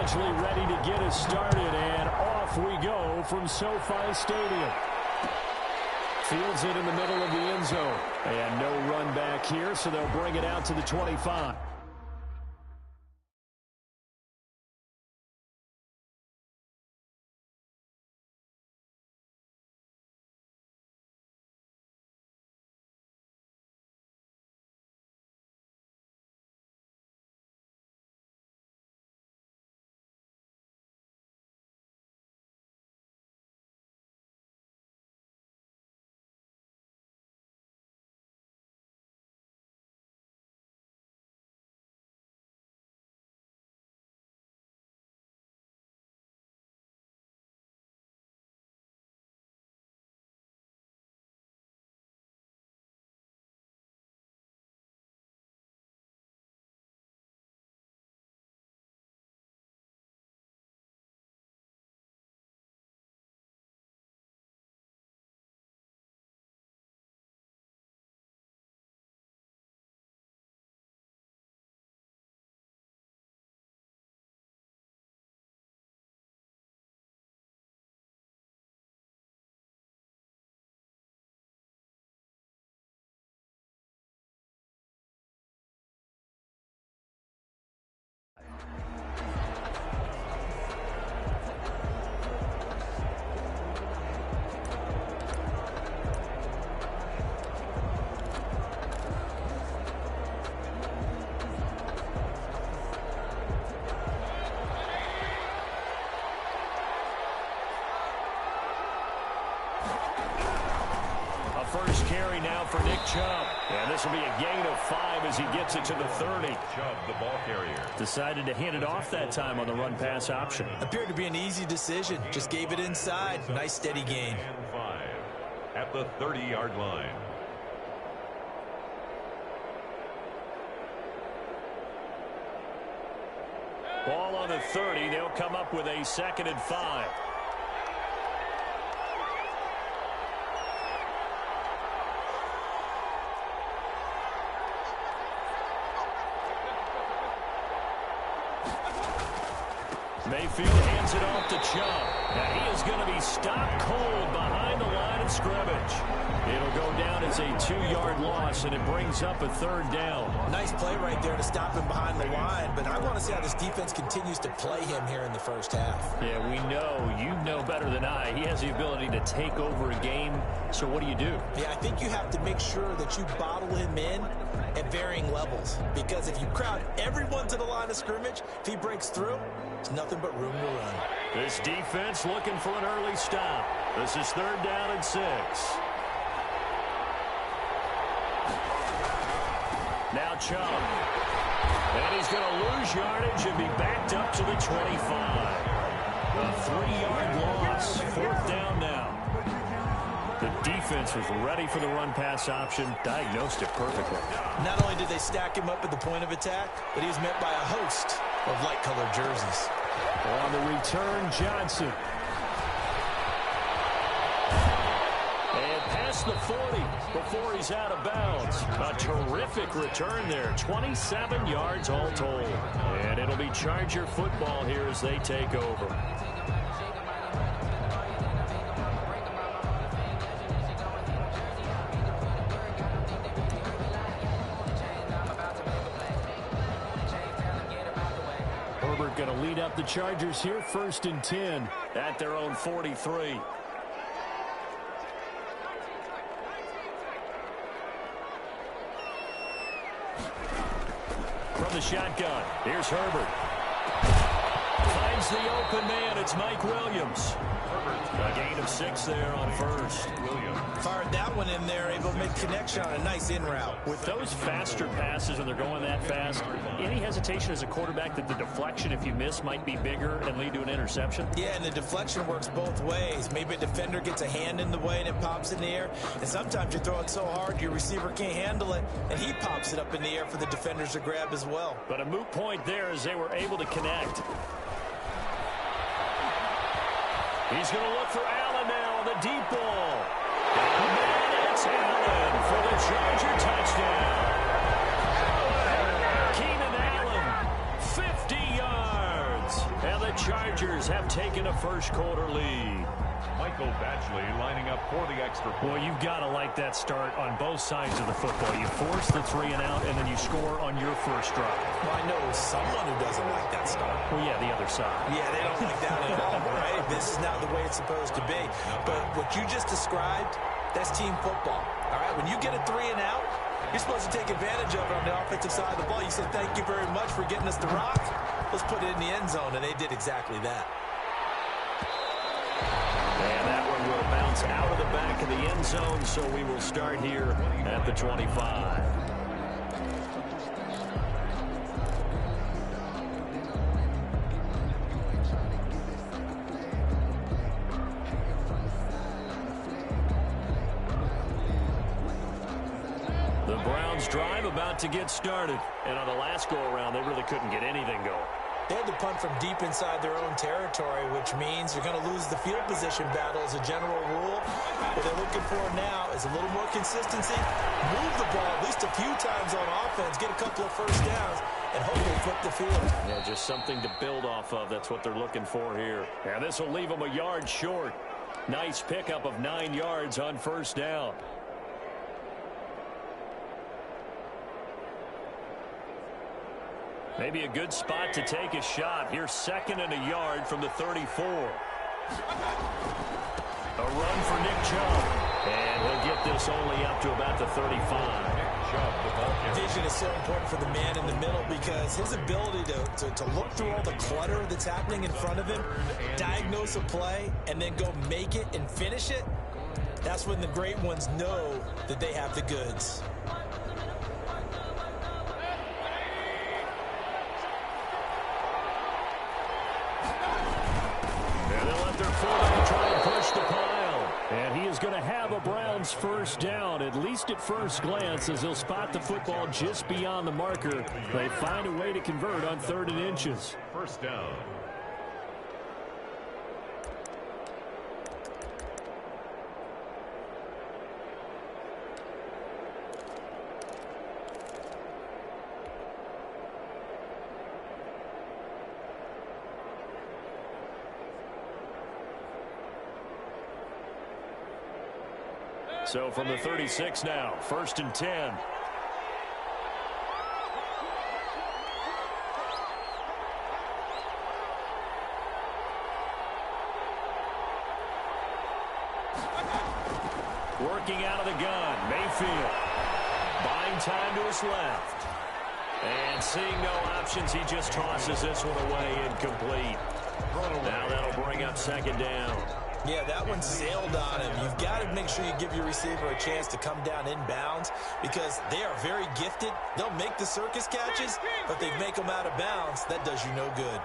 gradually ready to get us started, and off we go from SoFi Stadium. Fields it in the middle of the end zone. And no run back here, so they'll bring it out to the 25. First carry now for Nick Chubb. And this will be a gain of 5 as he gets it to the 30. Chubb, the ball carrier. Decided to hand it off that time on the run-pass option. Appeared to be an easy decision. Just gave it inside. Nice steady gain. And 5 at the 30-yard line. Ball on the 30. They'll come up with a 2nd and 5. Mayfield hands it off to Chubb. And he is going to be stopped cold behind the line of scrimmage. It'll go down as a 2-yard loss, and it brings up a 3rd down. Nice play right there to stop him behind the line, but I want to see how this defense continues to play him here in the first half. Yeah, we know. You know better than I. He has the ability to take over a game, so what do you do? Yeah, I think you have to make sure that you bottle him in at varying levels, because if you crowd everyone to the line of scrimmage, if he breaks through, there's nothing but room to run. This defense looking for an early stop. This is 3rd down and 6. Now Chubb. And he's going to lose yardage and be backed up to the 25. A 3-yard loss. 4th down now. The defense was ready for the run-pass option, diagnosed it perfectly. Not only did they stack him up at the point of attack, but he was met by a host of light-colored jerseys. On the return, Johnson. And past the 40 before he's out of bounds. A terrific return there. 27 yards all told. And it'll be Charger football here as they take over. Herbert going to lead up the Chargers here, 1st and 10 at their own 43. From the shotgun, here's Herbert. Finds the open man. It's Mike Williams. A gain of 6 there on 1st. Williams. Fired that one in there, able to make connection on a nice in route. With those faster passes, and they're going that fast, any hesitation as a quarterback that the deflection, if you miss, might be bigger and lead to an interception? Yeah, and the deflection works both ways. Maybe a defender gets a hand in the way and it pops in the air. And sometimes you throw it so hard your receiver can't handle it, and he pops it up in the air for the defenders to grab as well. But a moot point there as they were able to connect. He's going to look for Allen now on the deep ball. And it's Allen for the Charger touchdown. Keenan Allen, 50 yards. And a first-quarter lead. Michael Badgley lining up for the extra point. Well, you've got to like that start on both sides of the football. You force the 3 and out, and then you score on your first drive. Well, I know someone who doesn't like that start. Well, yeah, the other side. Yeah, they don't like that at all, right? This is not the way it's supposed to be. But what you just described, that's team football. All right, when you get a 3 and out, you're supposed to take advantage of it on the offensive side of the ball. You said, thank you very much for getting us the rock. Let's put it in the end zone, and they did exactly that. And that one will bounce out of the back of the end zone, so we will start here at the 25. The Browns drive about to get started. And on the last go-around, they really couldn't get anything going. They had to punt from deep inside their own territory, which means you're going to lose the field position battle as a general rule. What they're looking for now is a little more consistency, move the ball at least a few times on offense, get a couple of first downs, and hopefully flip the field. Yeah, just something to build off of. That's what they're looking for here. And this will leave them a yard short. Nice pickup of 9 yards on first down. Maybe a good spot to take a shot. Here's 2nd and a yard from the 34. A run for Nick Chubb. And he'll get this only up to about the 35. Vision is so important for the man in the middle because his ability to look through all the clutter that's happening in front of him, diagnose a play, and then go make it and finish it, that's when the great ones know that they have the goods. And he is going to have a Browns first down, at least at first glance, as he'll spot the football just beyond the marker. They find a way to convert on 3rd and inches. First down. So from the 36 now, 1st and 10. Working out of the gun, Mayfield. Buying time to his left. And seeing no options, he just tosses this one away incomplete. Now that'll bring up 2nd down. Yeah, that one sailed on him. You've got to make sure you give your receiver a chance to come down inbounds because they are very gifted. They'll make the circus catches, but they make them out of bounds. That does you no good.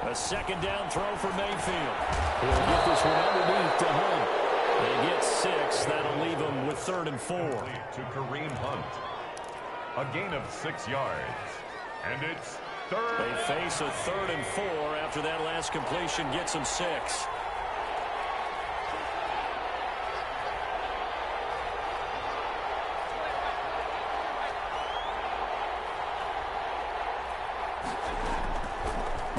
A 2nd down throw for Mayfield. He'll get this one underneath to Hunt. They get 6. That'll leave them with 3rd and 4. To Kareem Hunt. A gain of 6 yards. And it's 3rd. They face a 3rd and 4 after that last completion gets them 6.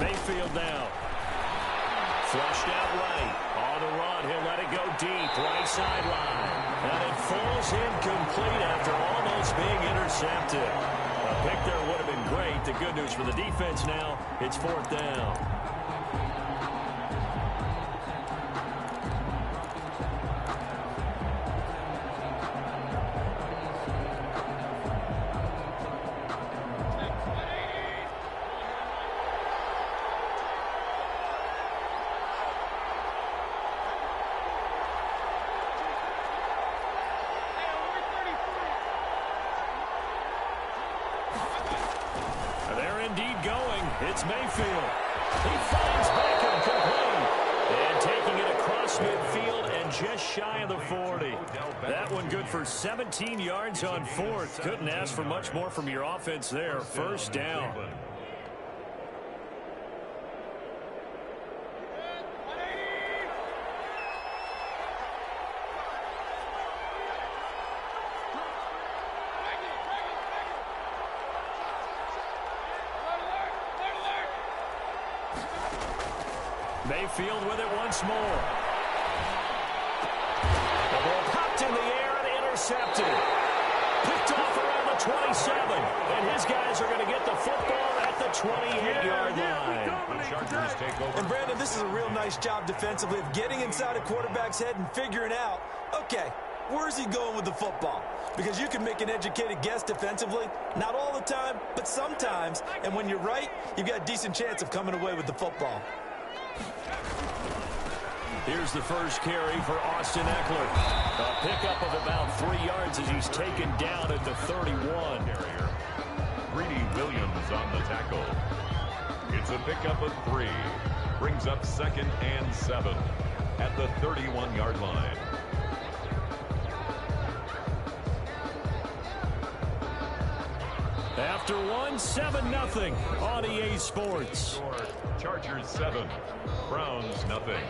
Mayfield now. Flushed out right. On the run, he'll let it go deep. Right sideline. And it falls incomplete after almost being intercepted. A pick there would have been great. The good news for the defense now, it's 4th down. It's Mayfield. He finds Beckham complete. And taking it across midfield and just shy of the 40. That one good for 17 yards on 4th. Couldn't ask for much more from your offense there. 1st down. Mayfield with it once more. The ball popped in the air and intercepted. Picked off around the 27. And his guys are going to get the football at the 28-yard line. The Chargers take over. And, Brandon, this is a real nice job defensively of getting inside a quarterback's head and figuring out, okay, where's he going with the football? Because you can make an educated guess defensively. Not all the time, but sometimes. And when you're right, you've got a decent chance of coming away with the football. Here's the first carry for Austin Ekeler. A pickup of about 3 yards as he's taken down at the 31. Greedy Williams on the tackle. It's a pickup of 3. Brings up 2nd and 7 at the 31-yard line. After one, 7-0 on EA Sports. Chargers 7, Browns nothing.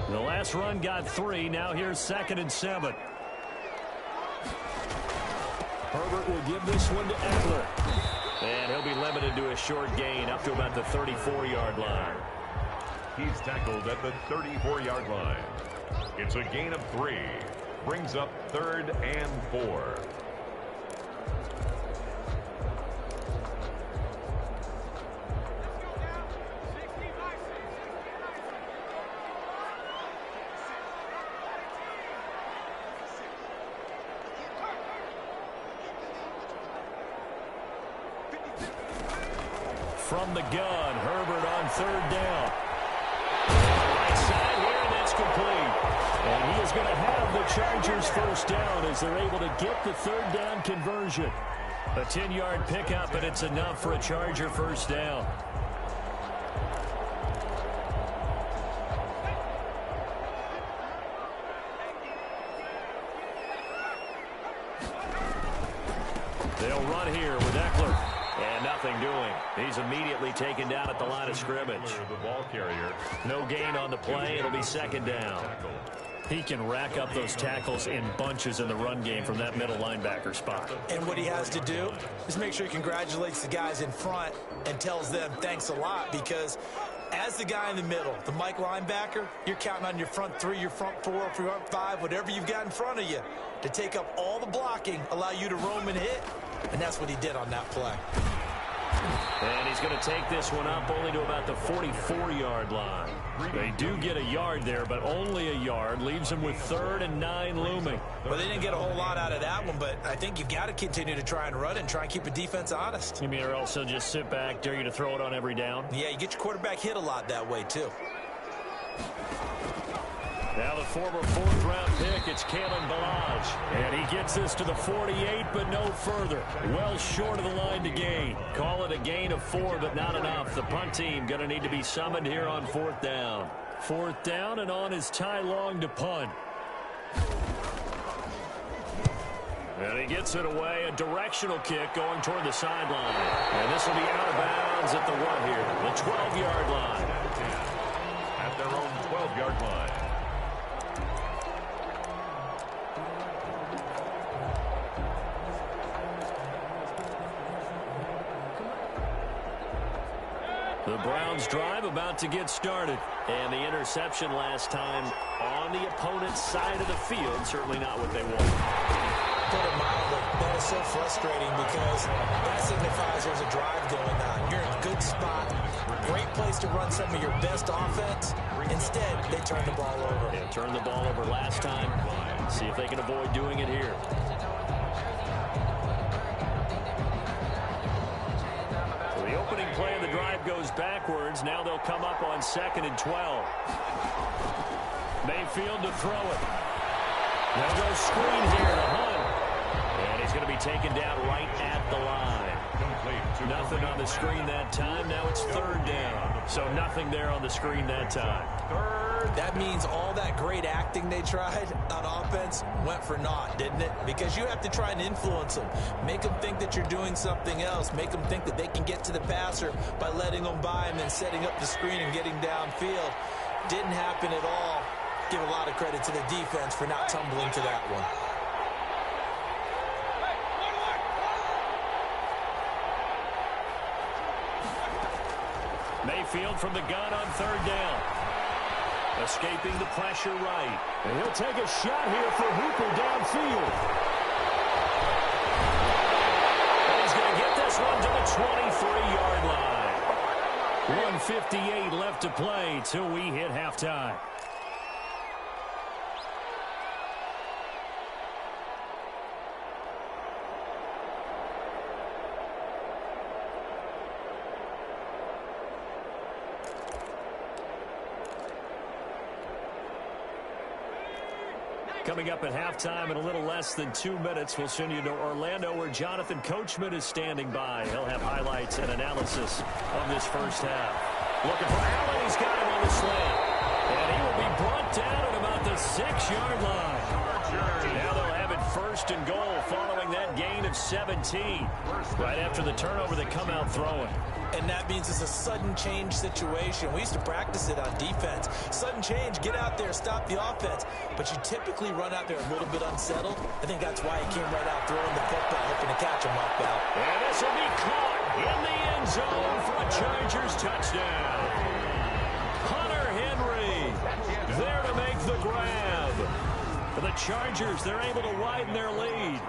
The last run got 3. Now here's 2nd and 7. Herbert will give this one to Ekeler. And he'll be limited to a short gain up to about the 34-yard line. He's tackled at the 34-yard line. It's a gain of 3. Brings up 3rd and 4. From the gun, Herbert on 3rd down. Right side here, and that's complete. And he is going to have the Chargers first down as they're able to get the 3rd down conversion. A 10-yard pickup, and it's enough for a Charger first down. They'll run here with Ekeler. And nothing doing. He's immediately taken down at the line of scrimmage. The ball carrier. No gain on the play. It'll be 2nd down. He can rack up those tackles in bunches in the run game from that middle linebacker spot. And what he has to do is make sure he congratulates the guys in front and tells them thanks a lot, because as the guy in the middle, the Mike linebacker, you're counting on your front 3, your front 4, your front 5, whatever you've got in front of you to take up all the blocking, allow you to roam and hit. And that's what he did on that play. And he's going to take this one up only to about the 44-yard line. They do get a yard there, but only a yard. Leaves them with 3rd and 9 looming. Well, they didn't get a whole lot out of that one, but I think you've got to continue to try and run it and try and keep the defense honest. You mean, or else they'll just sit back, dare you to throw it on every down? Yeah, you get your quarterback hit a lot that way, too. Now the former 4th-round pick, it's Kalen Ballage. And he gets this to the 48, but no further. Well short of the line to gain. Call it a gain of 4, but not enough. The punt team going to need to be summoned here on 4th down. 4th down, and on is Ty Long to punt. And he gets it away, a directional kick going toward the sideline. And this will be out of bounds at the what here? The 12-yard line. At their own 12-yard line. The Browns drive about to get started. And the interception last time on the opponent's side of the field. Certainly not what they want. Put it mildly, that is so frustrating, because that signifies there's a drive going on. You're in a good spot. Great place to run some of your best offense. Instead, they turn the ball over. They turned the ball over last time. See if they can avoid doing it here. The opening play of the drive goes backwards. Now they'll come up on 2nd and 12. Mayfield to throw it. They'll go screen here to Hunt. And he's going to be taken down right at the line. Nothing on the screen that time. Now it's 3rd down. So nothing there on the screen that time. That means all that great acting they tried on offense went for naught, didn't it? Because you have to try and influence them. Make them think that you're doing something else. Make them think that they can get to the passer by letting them by him and setting up the screen and getting downfield. Didn't happen at all. Give a lot of credit to the defense for not tumbling to that one. Mayfield from the gun on third down. Escaping the pressure right. And he'll take a shot here for Hooper downfield. And he's going to get this one to the 23-yard line. 1:58 left to play till we hit halftime. Coming up at halftime in a little less than 2 minutes, we'll send you to Orlando where Jonathan Coachman is standing by. He'll have highlights and analysis of this first half. Looking for Allen. He's got him on the slant. And he will be brought down at about the 6-yard line. Now they'll have it first and goal following that gain of 17. Right after the turnover, they come out throwing. And that means it's a sudden change situation. We used to practice it on defense. Sudden change, get out there, stop the offense. But you typically run out there a little bit unsettled. I think that's why he came right out throwing the football, hoping to catch him up out. And this will be caught in the end zone for a Chargers touchdown. Hunter Henry there to make the grab. For the Chargers, they're able to widen their lead.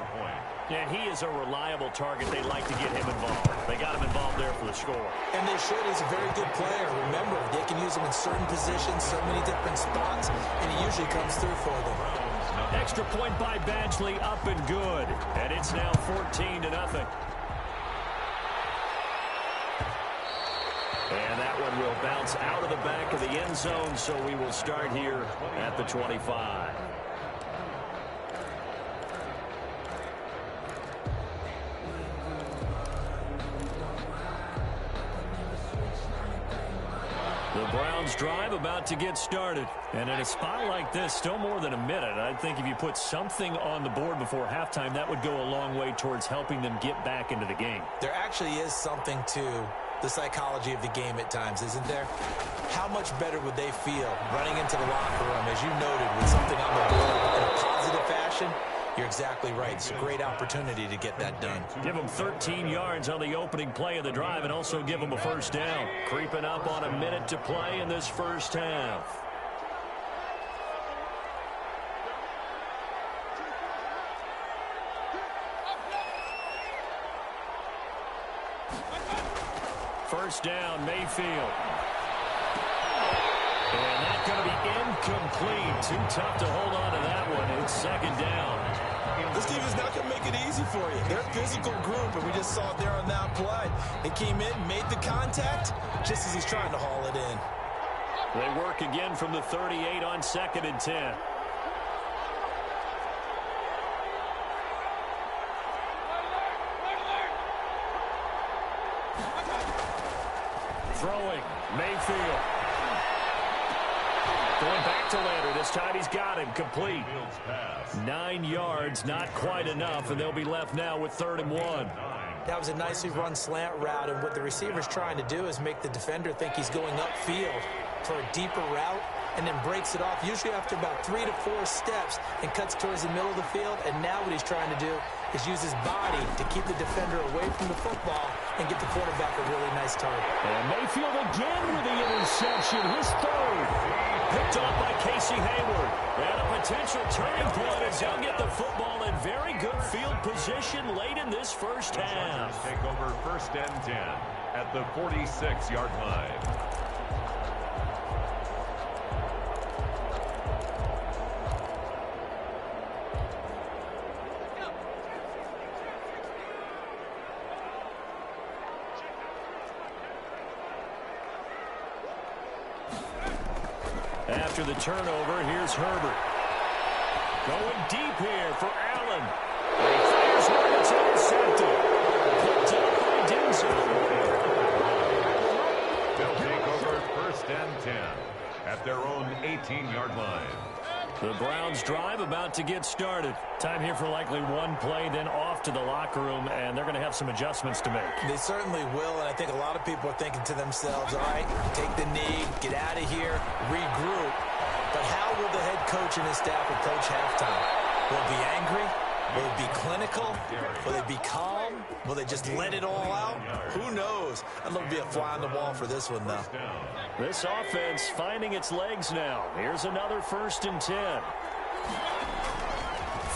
And he is a reliable target. They like to get him involved. They got him involved there for the score. And they should. He's a very good player. Remember, they can use him in certain positions, so many different spots, and he usually comes through for them. Extra point by Badgley, up and good. And it's now 14-0. And that one will bounce out of the back of the end zone, so we will start here at the 25. The Browns drive about to get started. And in a spot like this, still more than a minute, I think if you put something on the board before halftime, that would go a long way towards helping them get back into the game. There actually is something to the psychology of the game at times, isn't there? How much better would they feel running into the locker room, as you noted, with something on the board in a positive fashion? You're exactly right. It's a great opportunity to get that done. Give them 13 yards on the opening play of the drive and also give them a first down. Creeping up on a minute to play in this first half. First down, Mayfield. And that's going to be incomplete. Too tough to hold on to that one. It's second down. This team is not going to make it easy for you. They're a physical group, and we just saw it there on that play. They came in, made the contact, just as he's trying to haul it in. They work again from the 38 on 2nd and 10. Throwing, Mayfield. Going back to Leonard. This time he's got him complete. 9 yards, not quite enough, and they'll be left now with 3rd and 1. That was a nicely run slant route, and what the receiver's trying to do is make the defender think he's going upfield for a deeper route, and then breaks it off, usually after about 3 to 4 steps, and cuts towards the middle of the field. And now what he's trying to do is use his body to keep the defender away from the football and get the quarterback a really nice target. And Mayfield again with the interception, his 3rd. Picked off by Casey Hayward. And a potential turning point as he'll get the football in very good field position late in this first half. Take over 1st and 10 at the 46-yard line. After the turnover, here's Herbert. Going deep here for Allen. And he fires one that's intercepted. Picked up by Denzel Ward. They'll take over 1st and 10 at their own 18-yard line. The Browns drive about to get started. Time here for likely one play, then off to the locker room, and they're going to have some adjustments to make. They certainly will, and I think a lot of people are thinking to themselves, all right, take the knee, get out of here, regroup. But how will the head coach and his staff approach halftime? Will it be angry? Will it be clinical? Will it be calm? Will they just let it all out? Who knows? I'd love to be a fly on the wall for this one, though. This offense finding its legs now. Here's another 1st and 10.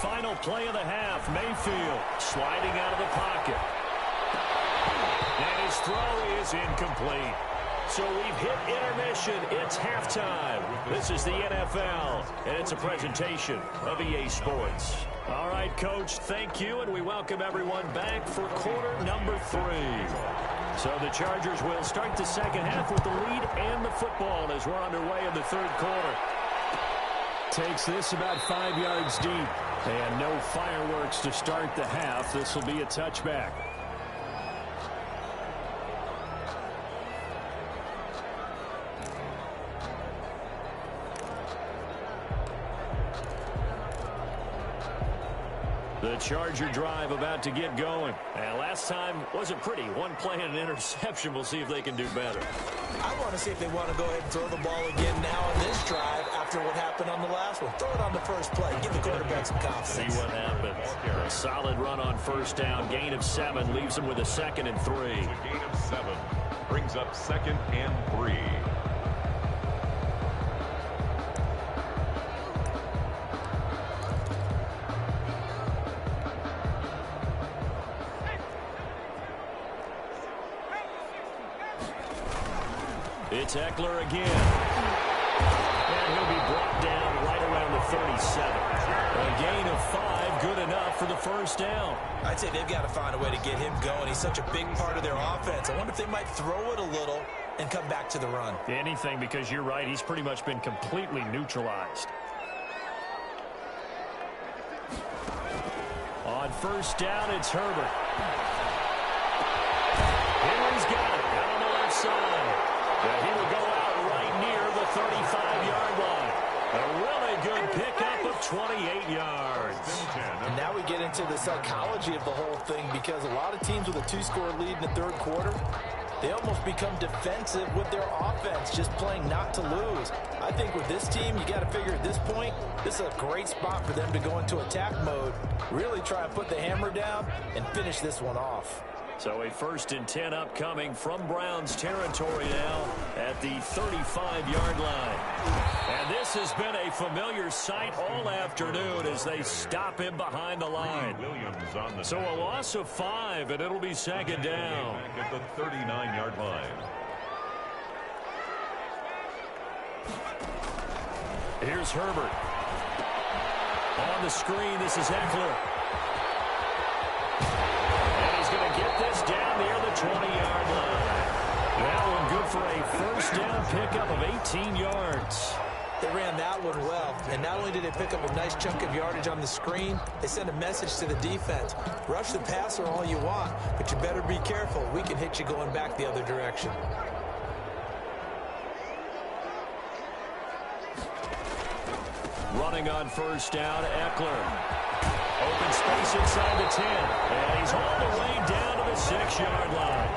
Final play of the half. Mayfield sliding out of the pocket. And his throw is incomplete. So we've hit intermission. It's halftime. This is the NFL, and it's a presentation of EA Sports. All right, Coach, thank you, and we welcome everyone back for quarter number 3. So the Chargers will start the second half with the lead and the football as we're underway in the third quarter. Takes this about 5 yards deep, and no fireworks to start the half. This will be a touchback. The Charger drive about to get going. And last time wasn't pretty. One play and an interception. We'll see if they can do better. I want to see if they want to go ahead and throw the ball again now on this drive after what happened on the last one. Throw it on the first play. Give the quarterback some confidence. See what happens. A solid run on first down. Gain of 7 leaves them with a 2nd and 3. A gain of 7 brings up 2nd and 3. It's Eckler again. And he'll be brought down right around the 37. A gain of 5, good enough for the first down. I'd say they've got to find a way to get him going. He's such a big part of their offense. I wonder if they might throw it a little and come back to the run. Anything, because you're right, he's pretty much been completely neutralized. On first down, it's Herbert. Henry's got it out on the left side. He will go out right near the 35-yard line. A really good pickup of 28 yards. And now we get into the psychology of the whole thing, because a lot of teams with a 2-score lead in the third quarter, they almost become defensive with their offense, just playing not to lose. I think with this team, you got to figure at this point, this is a great spot for them to go into attack mode, really try and put the hammer down and finish this one off. So a 1st and 10 upcoming from Browns territory now at the 35-yard line. And this has been a familiar sight all afternoon as they stop him behind the line. So a loss of 5, and it'll be 2nd down. At the 39-yard line. Here's Herbert. On the screen, this is Eckler. Get this down near the 20-yard line. That one good for a first down pickup of 18 yards. They ran that one well, and not only did they pick up a nice chunk of yardage on the screen, they sent a message to the defense. Rush the passer all you want, but you better be careful. We can hit you going back the other direction. Running on first down, Eckler. Open space inside the 10. And he's all the way down to the 6-yard line.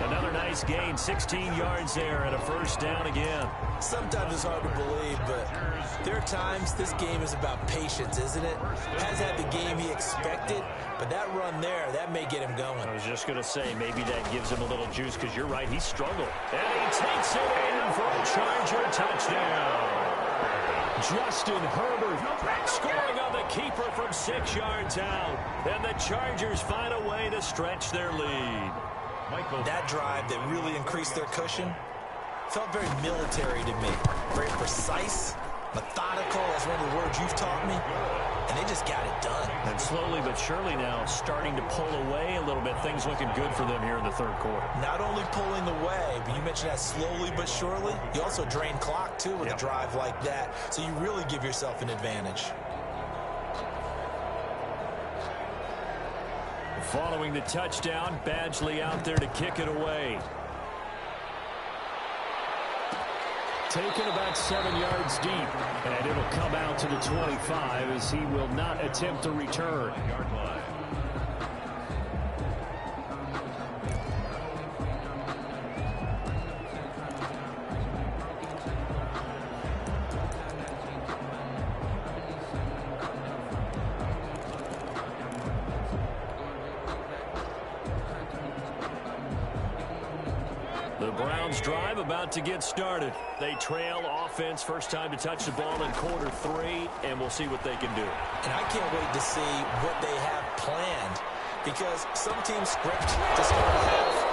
Another nice gain, 16 yards there, and a first down again. Sometimes it's hard to believe, but there are times this game is about patience, isn't it? Has had the game he expected, but that run there, that may get him going. I was just going to say, maybe that gives him a little juice, because you're right, he struggled. And he takes it in for a Charger touchdown. Justin Herbert scoring on the keeper from 6 yards out. And the Chargers find a way to stretch their lead. That drive that really increased their cushion felt very military to me. Very precise, methodical, that's one of the words you've taught me. And they just got it done. And slowly but surely now starting to pull away a little bit. Things looking good for them here in the third quarter. Not only pulling away, but you mentioned that slowly but surely. You also drain clock, too, with a drive like that. So you really give yourself an advantage. Following the touchdown, Badgley out there to kick it away. Taken about 7 yards deep, and it'll come out to the 25 as he will not attempt to return. The Browns drive about to get started. They trail offense, first time to touch the ball in quarter 3, and we'll see what they can do. And I can't wait to see what they have planned, because some teams script to start a half.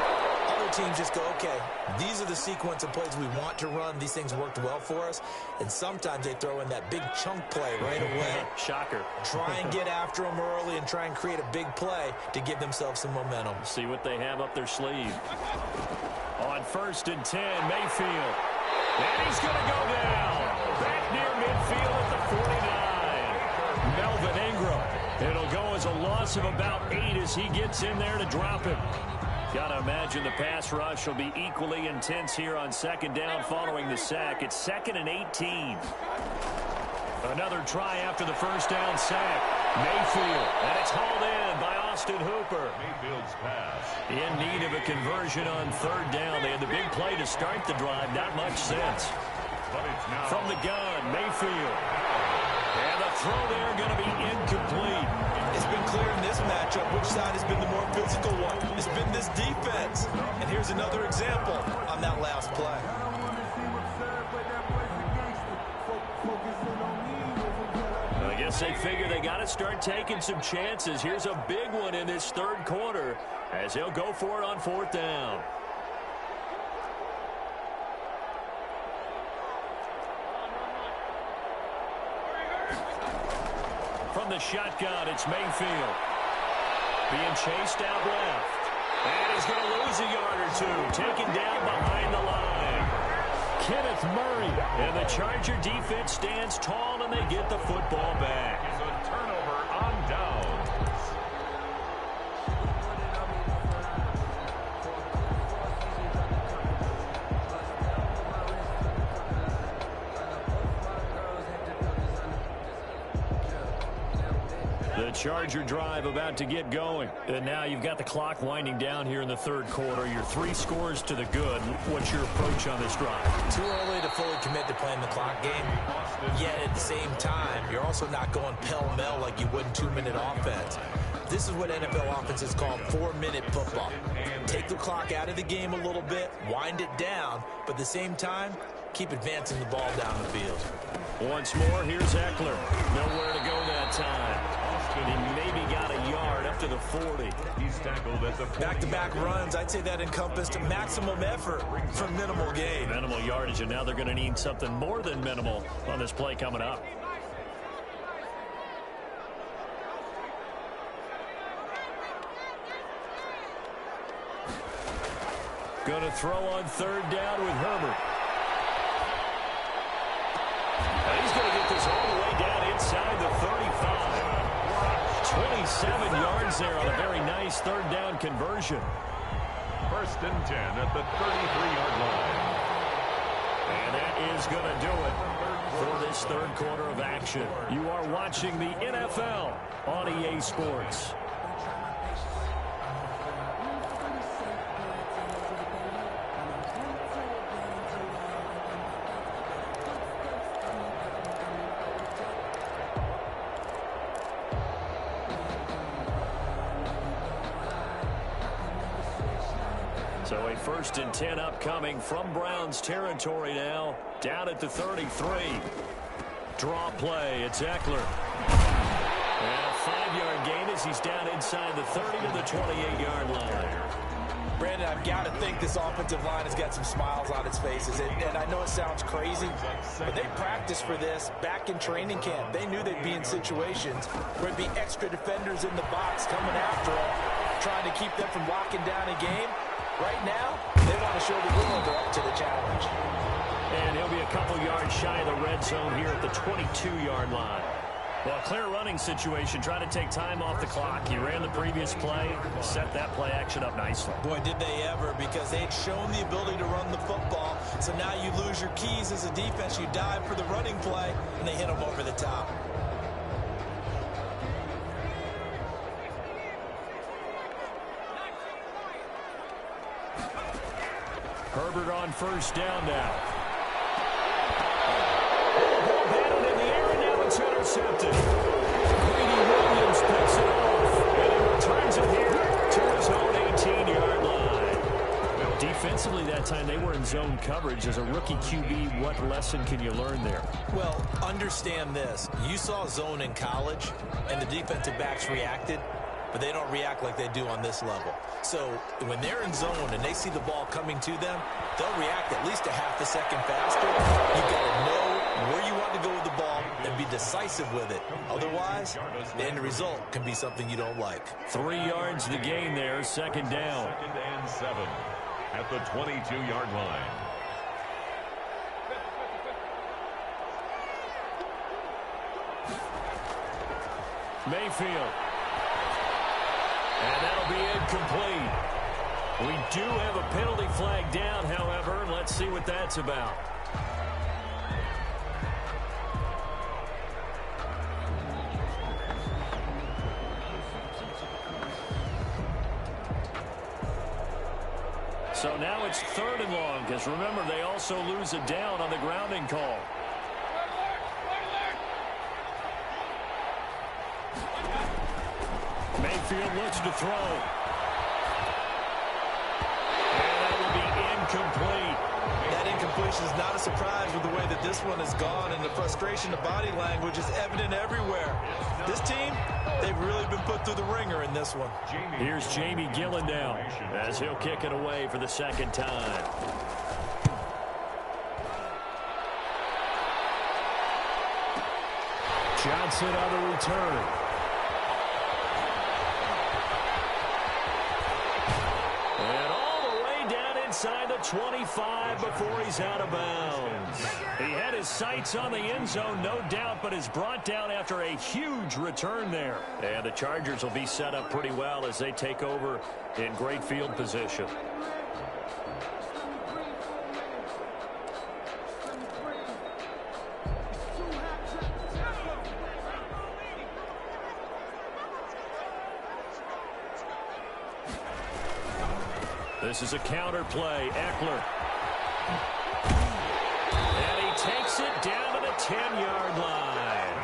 Other teams just go, okay, these are the sequence of plays we want to run. These things worked well for us. And sometimes they throw in that big chunk play right away. Shocker. Try and get after them early and try and create a big play to give themselves some momentum. See what they have up their sleeve. On 1st and 10, Mayfield. And he's going to go down. Back near midfield at the 49. Melvin Ingram. It'll go as a loss of about 8 as he gets in there to drop him. Got to imagine the pass rush will be equally intense here on 2nd down following the sack. It's 2nd and 18. Another try after the 1st down sack. Mayfield, and it's hauled in by Austin Hooper. Mayfield's pass. In need of a conversion on 3rd down. They had the big play to start the drive. Not much sense. But it's now From the gun, Mayfield. And the throw there going to be incomplete. It's been clear in this matchup which side has been the more physical one. It's been this defense. And here's another example on that last play. I guess they figure they got to start taking some chances. Here's a big one in this 3rd quarter as he'll go for it on 4th down. From the shotgun, it's Mayfield. Being chased out left. And he's going to lose a yard or 2. Taken down behind the line. Kenneth Murray. And the Charger defense stands tall, and they get the football back. is a turnover on downs. The Charger drive about to get going. And now you've got the clock winding down here in the 3rd quarter. You're 3 scores to the good. What's your approach on this drive? Too early to fully commit to playing the clock game. Yet at the same time, you're also not going pell-mell like you would in 2-minute offense. This is what NFL offenses call 4-minute football. Take the clock out of the game a little bit, wind it down, but at the same time, keep advancing the ball down the field. Once more, here's Eckler. Nowhere to go that time. He maybe got a yard up to the 40. He's tackled at the 40. Back-to-back runs, I'd say that encompassed maximum effort for minimal gain. Minimal yardage, and now they're going to need something more than minimal on this play coming up. Going to throw on 3rd down with Herbert. And he's going to get this all the way down inside the 35. 27 yards there on a very nice 3rd down conversion. 1st and 10 at the 33-yard line. And that is going to do it for this 3rd quarter of action. You are watching the NFL on EA Sports. So a 1st and 10 upcoming from Browns territory now. Down at the 33. Draw play. It's Eckler. And a 5-yard gain as he's down inside the 30 to the 28-yard line. Brandon, I've got to think this offensive line has got some smiles on its faces. And I know it sounds crazy, but they practiced for this back in training camp. They knew they'd be in situations where there'd be extra defenders in the box coming after them, trying to keep them from locking down a game. Right now, they want to show the world they're up to the challenge. And he'll be a couple yards shy of the red zone here at the 22-yard line. Well, clear running situation. Try to take time off the clock. You ran the previous play, set that play action up nicely. Boy, did they ever, because they'd shown the ability to run the football. So now you lose your keys as a defense. You dive for the running play, and they hit them over the top. Herbert on 1st down now. Ball batted in the air, and now it's intercepted. Greedy Williams picks it off, and he returns it here to his own 18-yard line. Defense Offensively that time, they were in zone coverage. As a rookie QB, what lesson can you learn there? Well, understand this. You saw zone in college, and the defensive backs reacted, but they don't react like they do on this level. So when they're in zone and they see the ball coming to them, they'll react at least a half a second faster. You've got to know where you want to go with the ball and be decisive with it. Otherwise, the end result can be something you don't like. 3 yards the gain there, second down. 2nd and 7 at the 22-yard line. Mayfield. And that'll be incomplete. We do have a penalty flag down, however. Let's see what that's about. So now it's 3rd and long, because remember, they also lose a down on the grounding call. Mayfield looks to throw. And that will be incomplete. That incompletion is not a surprise with the way that this one has gone, and the frustration of body language is evident everywhere. This team, they've really been put through the ringer in this one. Here's Jamie Gillen now as he'll kick it away for the second time. Johnson on the return. And all the way down inside the 25 before he's out of bounds. He had his sights on the end zone, no doubt, but is brought down after a huge return there. And the Chargers will be set up pretty well as they take over in great field position. This is a counter play. Eckler. And he takes it down to the 10-yard line.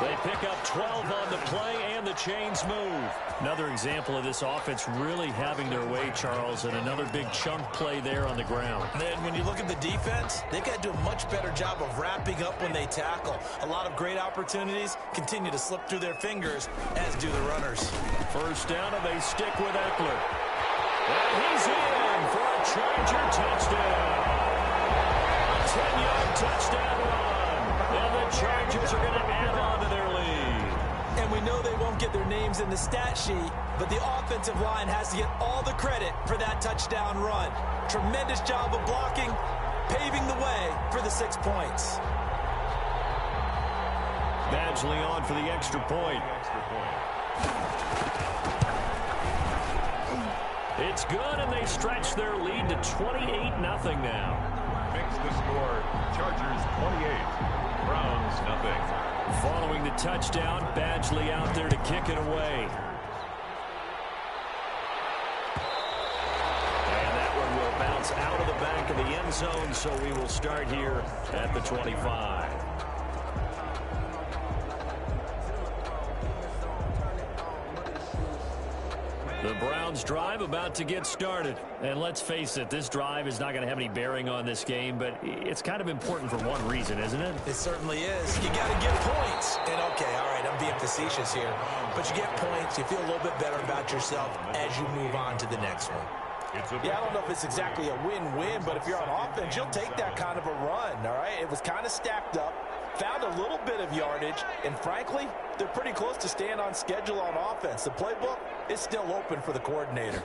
They pick up 12 on the play, and the chains move. Another example of this offense really having their way, Charles, and another big chunk play there on the ground. And then when you look at the defense, they've got to do a much better job of wrapping up when they tackle. A lot of great opportunities continue to slip through their fingers, as do the runners. First down, and they stick with Eckler. And he's in for a Charger touchdown. A 10-yard touchdown run. And the Chargers are going to add on to their lead. And we know they won't get their names in the stat sheet, but the offensive line has to get all the credit for that touchdown run. Tremendous job of blocking, paving the way for the 6 points. Badgley on for the extra point. It's good, and they stretch their lead to 28-0 now. Makes the score Chargers 28, Browns nothing. Following the touchdown, Badgley out there to kick it away. And that one will bounce out of the back of the end zone, so we will start here at the 25. The Browns drive about to get started. And let's face it, this drive is not going to have any bearing on this game, but it's kind of important for one reason, isn't it? It certainly is. You got to get points. And okay, all right, I'm being facetious here. But you get points, you feel a little bit better about yourself as you move on to the next one. Yeah, I don't know if it's exactly a win-win, but if you're on offense, you'll take that kind of a run, all right? It was kind of stacked up, found a little bit of yardage, and frankly, they're pretty close to staying on schedule on offense. The playbook is still open for the coordinator.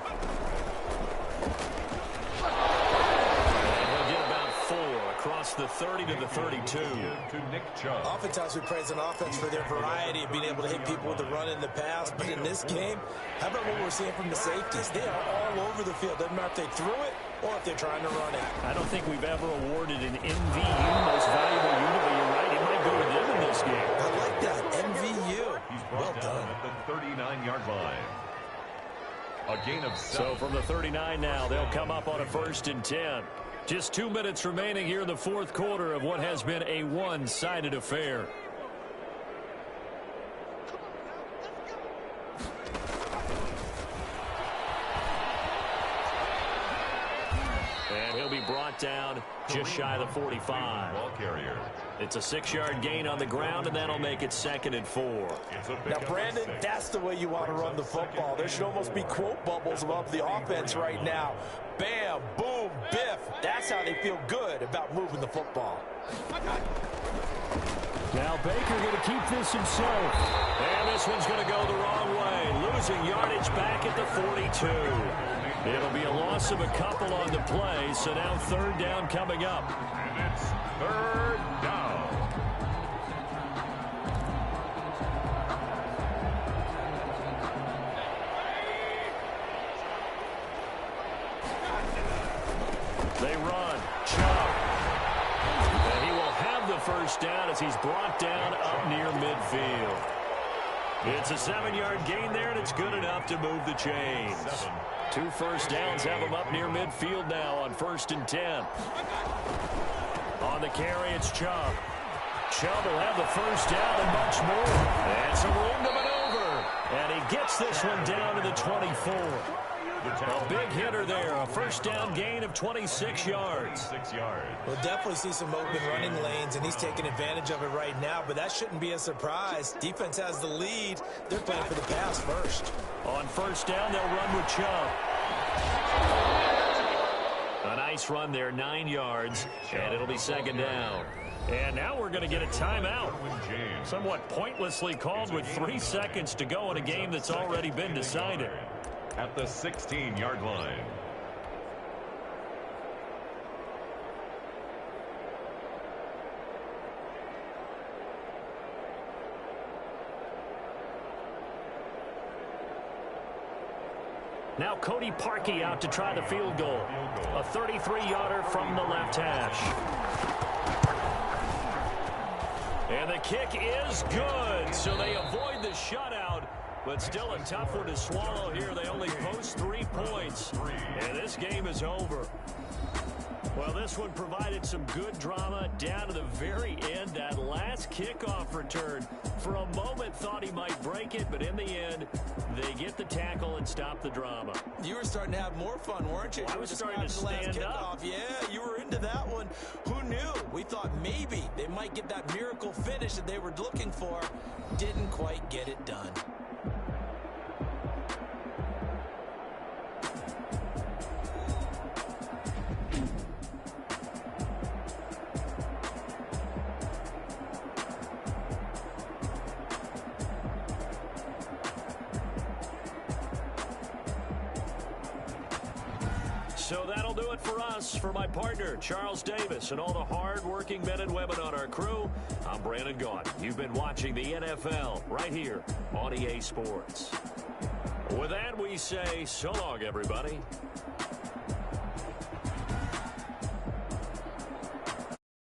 They'll get about 4 across the 30 to the 32. To Nick Chubb. Oftentimes we praise an offense for their variety of being able to hit people with the run in the pass, but in this game, how about what we're seeing from the safeties? They are all over the field. Doesn't matter if they threw it or if they're trying to run it. I don't think we've ever awarded an MVU, most valuable unit, but you're right, it might go to them in this game. I like that, MVU. He's brought down at the 39-yard line. A gain of 7. So from the 39 now, they'll come up on a 1st and 10. Just 2 minutes remaining here in the 4th quarter of what has been a one-sided affair. And he'll be brought down just shy of the 45. Ball carrier. It's a 6-yard gain on the ground, and that'll make it 2nd and 4. Now, Brandon, that's the way you want to run the football. There should almost be quote bubbles above the offense right now. Bam, boom, biff. That's how they feel good about moving the football. Now Baker going to keep this himself. And this one's going to go the wrong way. Losing yardage back at the 42. It'll be a loss of a couple on the play, so now 3rd down coming up. And it's 3rd down. They run. Chubb. And he will have the 1st down as he's brought down up near midfield. It's a 7-yard gain there, and it's good enough to move the chains. 2 1st downs have him up near midfield now on 1st and 10. On the carry, it's Chubb. Chubb will have the 1st down and much more. And some room to maneuver. And he gets this one down to the 24. A big hitter there, a 1st down gain of 26 yards. 6 yards. We'll definitely see some open running lanes, and he's taking advantage of it right now, but that shouldn't be a surprise. Defense has the lead. They're playing for the pass first. On 1st down, they'll run with Chubb. A nice run there, 9 yards, and it'll be 2nd down. And now we're going to get a timeout. Somewhat pointlessly called with 3 seconds to go in a game that's already been decided. At the 16-yard line. Now Cody Parkey out to try the field goal. A 33-yarder from the left hash. And the kick is good, so they avoid the shutout. But still a tough one to swallow here. They only post 3 points. And this game is over. Well, this one provided some good drama down to the very end. That last kickoff return, for a moment, thought he might break it. But in the end, they get the tackle and stop the drama. You were starting to have more fun, weren't you? I was starting to stand up. Yeah, you were into that one. Who knew? We thought maybe they might get that miracle finish that they were looking for. Didn't quite get it done. So that'll do it for us. For my partner, Charles Davis, and all the hard-working men and women on our crew, I'm Brandon Gaudin. You've been watching the NFL right here on EA Sports. With that, we say so long, everybody.